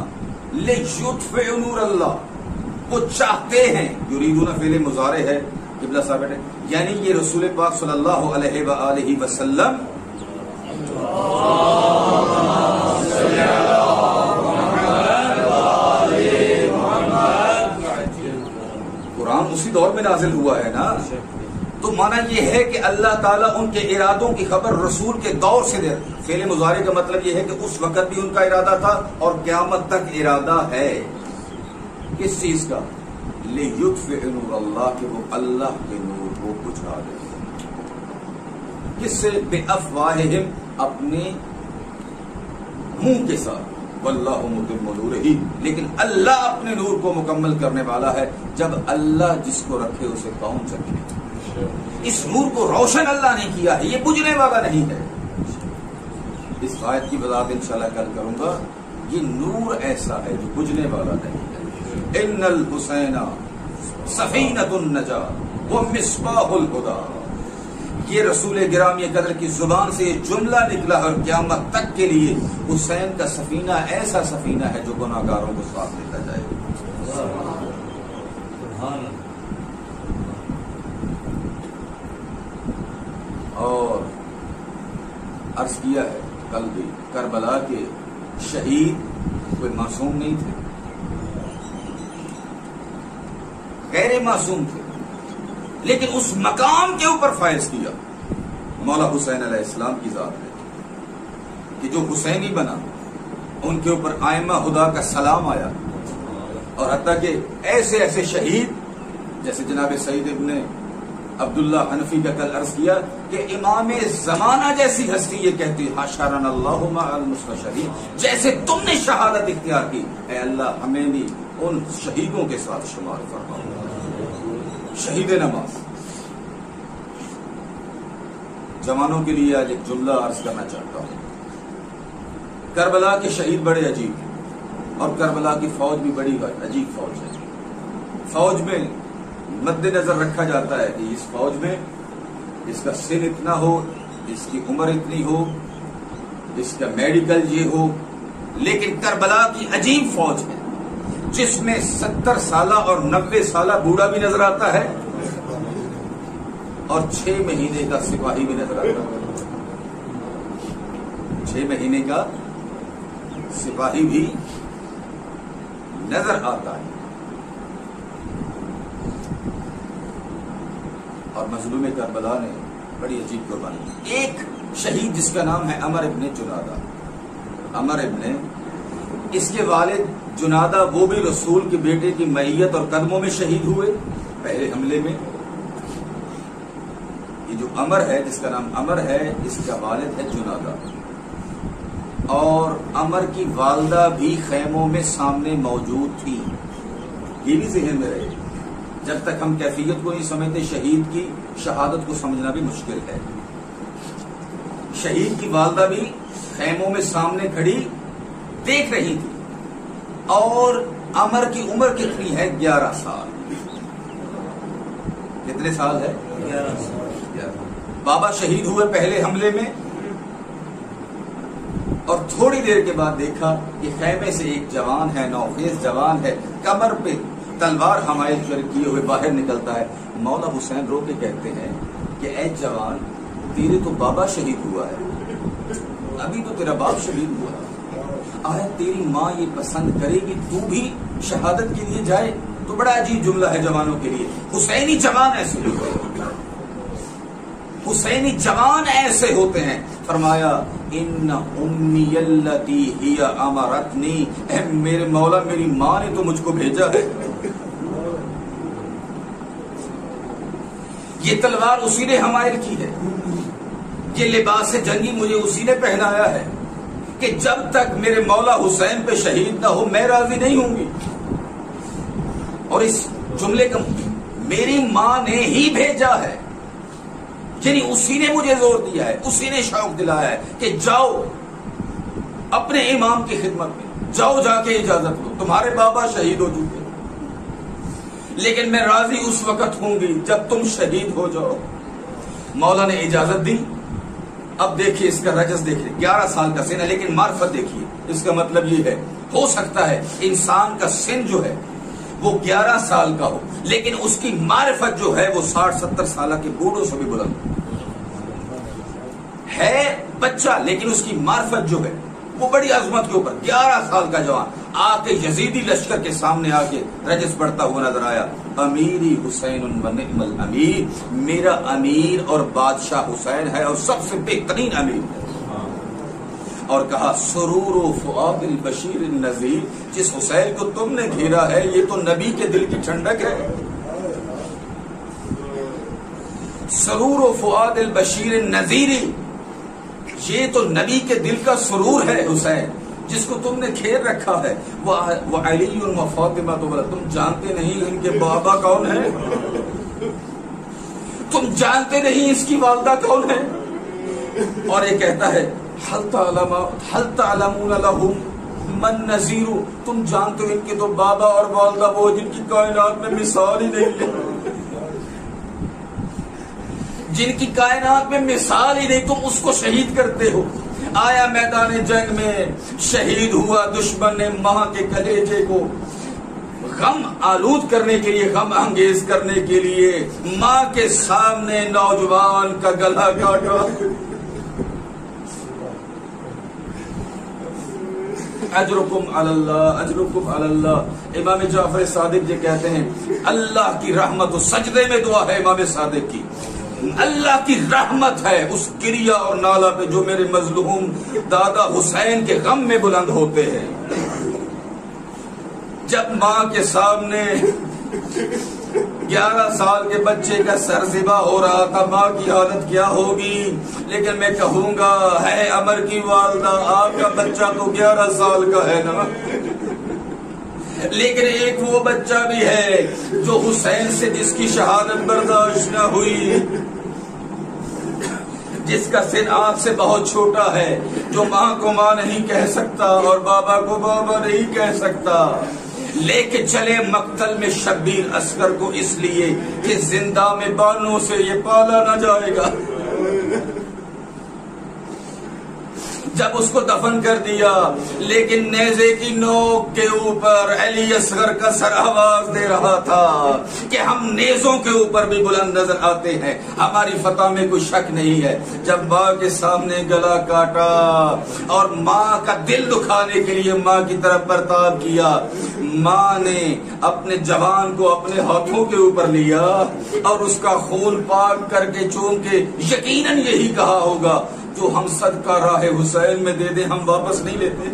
لیطفئوا نور اللہ وہ چاہتے ہیں یریدون فعل مضارع ہے قبلہ صاحب بیٹے یعنی یہ رسول پاک صلی اللہ علیہ وآلہ وسلم قرآن اسی دور میں نازل ہوا ہے نا تو مانا یہ ہے کہ اللہ تعالیٰ ان کے ارادوں کی خبر رسول کے دور سے دے فعل مضارع کا مطلب یہ ہے کہ اس وقت بھی ان کا ارادہ تھا اور قیامت تک ارادہ ہے کس چیز کا لیطفئ نور اللہ کہ وہ اللہ کے نور کو بجھا دے کس سے بافواہہم اپنے منہ کے ساتھ واللہ متم نورہ لیکن اللہ اپنے نور کو مکمل کرنے والا ہے جب اللہ جس کو رکھے اسے کون چکے اس نور کو روشن اللہ نے کیا ہے یہ بجھنے والا نہیں ہے اس آیت کی وضاحت انشاءاللہ کل کروں گا یہ نور ایسا ہے جو بجھنے والا نہیں ہے ان الحسین سفینۃ النجاۃ ومصباح الہدی یہ رسول گرامی قدر کی زبان سے یہ جملہ نکلا اور قیامت تک کے لیے حسین کا سفینہ ایسا سفینہ ہے جو گناہگاروں کو ساتھ لیتا جائے اور عرض کیا ہے کل بھی کربلا کے شہید کوئی معصوم نہیں تھے غیر معصوم تھے لیکن اس مقام کے اوپر فائز کیا مولا حسین علیہ السلام کی ذات نے کہ جو حسینی بنا ان کے اوپر آئمہ خدا کا سلام آیا اور حتیٰ کہ ایسے ایسے شہید جیسے جناب سعید ابن عبداللہ حنفی کا کل عرض کیا کہ امام زمانہ جیسی ہستی یہ کہتی حاشرنا اللہ مع المستشہدین جیسے تم نے شہادت اختیار کی اے اللہ ہمیں بھی ان شہیدوں کے ساتھ شمار فرما شہید نماز جوانوں کے لیے آج ایک جملہ عرض کرنا چاہتا ہوں کربلا کے شہید بڑے عجیب ہیں اور کربلا کی فوج بھی بڑی عجیب فوج ہے فوج میں مد نظر رکھا جاتا ہے کہ اس فوج میں اس کا سن اتنا ہو اس کی عمر اتنی ہو اس کا میڈیکل یہ ہو لیکن کربلا کی عجیب فوج ہے جس میں 70 سالہ اور 90 سالہ بوڑھا بھی نظر آتا ہے اور 6 مہینے کا سپاہی بھی نظر آتا ہے 6 مہینے کا سپاہی بھی نظر آتا ہے اور مظلوم کربلا نے بڑی عجیب قربانی کی ایک شہید جس کا نام ہے عمر ابن جنادہ عمر ابن اس کے والد جنادہ وہ بھی رسول کے بیٹے کی معیت اور قدموں میں شہید ہوئے پہلے حملے میں یہ جو عمر ہے جس کا نام عمر ہے اس کا والد ہے جنادہ اور عمر کی والدہ بھی خیموں میں سامنے موجود تھی یہ بھی ذہن میں رہے جب تک ہم کیفیت کو نہیں سمجھتے شہید کی شہادت کو سمجھنا بھی مشکل ہے شہید کی والدہ بھی خیموں میں سامنے کھڑی دیکھ رہی تھی اور عمر کی عمر کتنی ہے؟ 11 سال. کتنے سال ہے؟ 11 سال. بابا شہید ہوئے پہلے حملے میں، اور تھوڑی دیر کے بعد دیکھا کہ خیمے سے ایک جوان ہے، نوخیز جوان ہے، کمر پہ تلوار حمائل کیے ہوئے باہر نکلتا ہے. مولا حسین رو کے کہتے ہیں کہ اے جوان، تیرے تو بابا شہید ہوا ہے، ابھی تو تیرا باپ شہید ہوا ہے، آیا تیری ماں یہ پسند کرے گی تو بھی شہادت کے لیے جائے؟ تو بڑا عجیب جملہ ہے جوانوں کے لیے. حسینی جوان ایسے ہوتے ہیں، حسینی جوان ایسے ہوتے ہیں. فرمایا ان امی التی ہی امرتنی، اے میرے مولا میری ماں نے تو مجھ کو بھیجا ہے. یہ تلوار اسی نے حمائل کی ہے، یہ لباس جنگی مجھے اسی نے پہنایا ہے کہ جب تک میرے مولا حسین پہ شہید نہ ہو میں راضی نہیں ہوں گی. اور اس جملے کا میری ماں نے ہی بھیجا ہے، یعنی اسی نے مجھے زور دیا ہے، اسی نے شوق دلایا ہے کہ جاؤ اپنے امام کی خدمت میں، جاؤ جا کے اجازت لو، تمہارے بابا شہید ہو چکے، لیکن میں راضی اس وقت ہوں گی جب تم شہید ہو جاؤ. مولا نے اجازت دی. اب دیکھیے اس کا رجز دیکھیے، 11 سال کا سن ہے، لیکن معرفت دیکھیے. اس کا مطلب یہ ہے، ہو سکتا ہے انسان کا سن جو ہے وہ 11 سال کا ہو، لیکن اس کی معرفت جو ہے وہ 60-70 سالہ کے بوڑھوں سے بھی بلند ہے. بچہ لیکن اس کی معرفت جو ہے وہ بڑی عظمت کے اوپر. 11 سال کا جوان آ کے یزیدی لشکر کے سامنے آ کے رجز پڑھتا ہوا نظر آیا. امیری حسین و نعم الامیر، میرا امیر اور بادشاہ حسین ہے اور سب سے بہترین امیر ہے. اور کہا سرور و فؤاد البشیر النذیر، جس حسین کو تم نے گھیرا ہے یہ تو نبی کے دل کی ٹھنڈک ہے. سرور و فؤاد البشیر النذیری، یہ تو نبی کے دل کا سرور ہے حسین جس کو تم نے گھیر رکھا ہے. وہ علی و فاطمہ تو بولا، تم جانتے نہیں ان کے بابا کون ہے؟ تم جانتے نہیں اس کی والدہ کون ہے؟ اور یہ کہتا ہے حل تعلمون لهم من نذیر، تم جانتے ہو ان کے تو بابا اور والدہ وہ جن کی کائنات میں مثال ہی نہیں ہے، جن کی کائنات میں مثال ہی نہیں، تم اس کو شہید کرتے ہو. آیا میدان جنگ میں شہید ہوا، دشمن نے ماں کے کلیجے کو غم آلود کرنے کے لیے، غم انگیز کرنے کے لیے ماں کے سامنے نوجوان کا گلا کاٹا. اجرکم علی اللہ، اجرکم علی اللہ. امام جعفر صادق جی کہتے ہیں اللہ کی رحمت، و سجدے میں دعا ہے امام صادق کی، اللہ کی رحمت ہے اس گریا اور نالا پہ جو میرے مظلوم دادا حسین کے غم میں بلند ہوتے ہیں. جب ماں کے سامنے 11 سال کے بچے کا سر ذبح ہو رہا تھا، ماں کی حالت کیا ہوگی. لیکن میں کہوں گا ہے عمر کی والدہ، آپ کا بچہ تو 11 سال کا ہے نا، لیکن ایک وہ بچہ بھی ہے جو حسین سے جس کی شہادت برداشت نہ ہوئی، جس کا سن آپ سے بہت چھوٹا ہے، جو ماں کو ماں نہیں کہہ سکتا اور بابا کو بابا نہیں کہہ سکتا، لے کے چلے مقتل میں شبیر اصغر کو اس لیے کہ زندہ میں بالوں سے یہ پالا نہ جائے گا. جب اس کو دفن کر دیا، لیکن نیزے کی نوک کے اوپر علی اصغر کا سر آواز دے رہا تھا کہ ہم نیزوں کے اوپر بھی بلند نظر آتے ہیں، ہماری فتح میں کوئی شک نہیں ہے. جب ماں کے سامنے گلا کاٹا اور ماں کا دل دکھانے کے لیے ماں کی طرف برتاؤ کیا، ماں نے اپنے جوان کو اپنے ہاتھوں کے اوپر لیا اور اس کا خون پاک کر کے چوم کے یقیناً یہی کہا ہوگا جو ہم صدقہ راہ حسین میں دے دیں ہم واپس نہیں لیتے،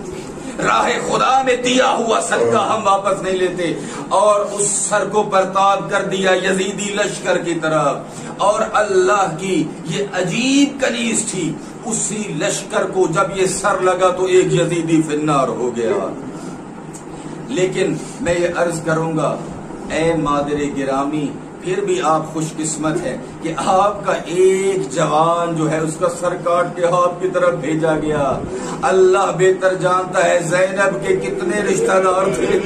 راہ خدا میں دیا ہوا صدقہ ہم واپس نہیں لیتے. اور اس سر کو پرتاب کر دیا یزیدی لشکر کی طرف. اور اللہ کی یہ عجیب کنیز تھی، اسی لشکر کو جب یہ سر لگا تو ایک یزیدی فی النار ہو گیا. لیکن میں یہ عرض کروں گا اے مادر گرامی، پھر بھی آپ خوش قسمت ہیں کہ آپ کا ایک جوان جو ہے اس کا سر کاٹ کے آپ کی طرف بھیجا گیا. اللہ بہتر جانتا ہے زینب کے کتنے رشتہ دار تھے،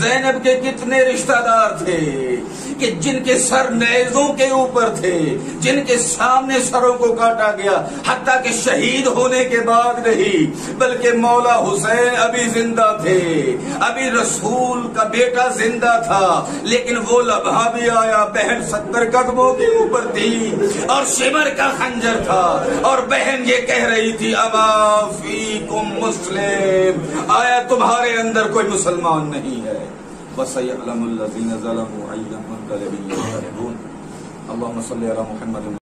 زینب کے کتنے رشتہ دار تھے کہ جن کے سر نیزوں کے اوپر تھے، جن کے سامنے سروں کو کاٹا گیا، حتیٰ کہ شہید ہونے کے بعد نہیں بلکہ مولا حسین ابھی زندہ تھے، ابھی رسول کا بیٹا زندہ تھا، لیکن وہ لمحہ بھی آیا بہن 70 قدموں کے اوپر تھی اور شمر کا خنجر تھا اور بہن یہ کہہ رہی تھی اما فیکم مسلم، آیا تمہارے اندر کوئی مسلمان نہیں ہے. وَسَيَعْلَمُ الَّذِينَ ظَلَمُوا أَيَّ مُنقَلَبٍ يَنقَلِبُونَ. اللهم صل على محمد